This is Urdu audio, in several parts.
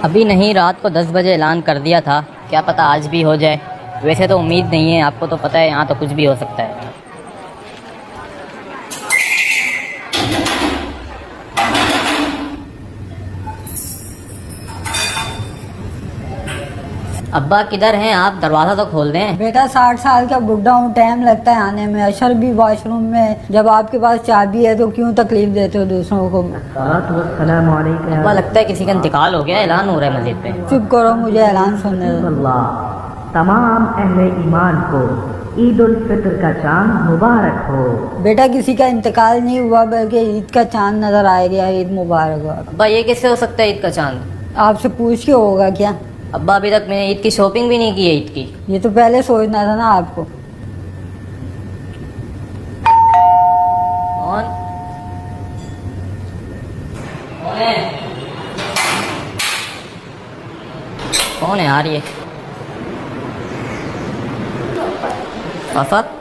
ابھی نہیں، رات کو 10 بجے اعلان کر دیا تھا، کیا پتہ آج بھی ہو جائے۔ ویسے تو امید نہیں ہے، آپ کو تو پتہ ہے یہاں تو کچھ بھی ہو سکتا ہے۔ ابا کدھر ہیں آپ؟ دروازہ تو کھول دیں۔ بیٹا 60 سال کا بڈھا ہوں، ٹائم لگتا ہے آنے میں، اشر بھی واش روم میں۔ جب آپ کے پاس چابی ہے تو کیوں تکلیف دیتے ہو دوسروں کو؟ السلام علیکم۔ ابا لگتا ہے کسی کا انتقال ہو گیا، اعلان ہو رہا ہے مسجد پہ۔ چپ کرو، مجھے اعلان سننے دو۔ اللہ تمام اہل ایمان کو عید الفطر کا چاند مبارک ہو۔ بیٹا کسی کا انتقال نہیں ہوا بلکہ عید کا چاند نظر آئے گیا، عید مبارک ہو۔ ابا یہ کیسے ہو سکتا ہے عید کا چاند؟ آپ سے پوچھ کے ہوگا کیا؟ ابا ابھی تک میں نے عید کی شاپنگ بھی نہیں کی ہے عید کی۔ یہ تو پہلے سوچنا تھا نا آپ کو۔ کون ہے؟ کون ہے آ رہی ہے؟ آفت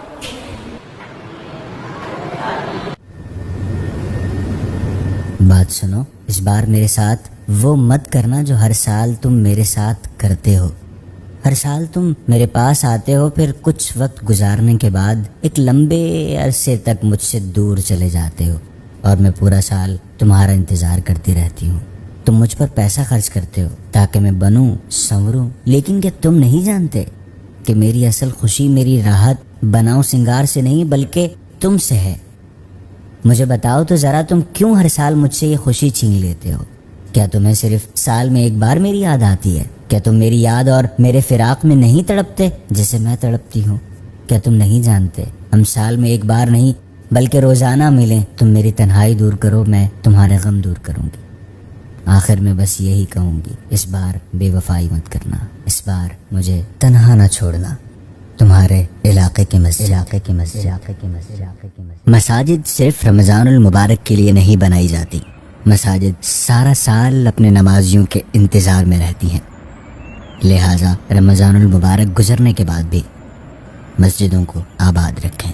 بات سنو، اس بار میرے ساتھ وہ مت کرنا جو ہر سال تم میرے ساتھ کرتے ہو۔ ہر سال تم میرے پاس آتے ہو، پھر کچھ وقت گزارنے کے بعد ایک لمبے عرصے تک مجھ سے دور چلے جاتے ہو، اور میں پورا سال تمہارا انتظار کرتی رہتی ہوں۔ تم مجھ پر پیسہ خرچ کرتے ہو تاکہ میں بنوں سنوروں، لیکن کیا تم نہیں جانتے کہ میری اصل خوشی، میری راحت بناؤ سنگار سے نہیں بلکہ تم سے ہے؟ مجھے بتاؤ تو ذرا، تم کیوں ہر سال مجھ سے یہ خوشی چھین لیتے ہو؟ کیا تمہیں صرف سال میں ایک بار میری یاد آتی ہے؟ کیا تم میری یاد اور میرے فراق میں نہیں تڑپتے جیسے میں تڑپتی ہوں؟ کیا تم نہیں جانتے ہم سال میں ایک بار نہیں بلکہ روزانہ ملیں؟ تم میری تنہائی دور کرو، میں تمہارے غم دور کروں گی۔ آخر میں بس یہی کہوں گی، اس بار بے وفائی مت کرنا، اس بار مجھے تنہا نہ چھوڑنا۔ تمہارے علاقے کی مساجد صرف رمضان المبارک کے لیے نہیں بنائی جاتی، مساجد سارا سال اپنے نمازیوں کے انتظار میں رہتی ہیں، لہٰذا رمضان المبارک گزرنے کے بعد بھی مسجدوں کو آباد رکھیں۔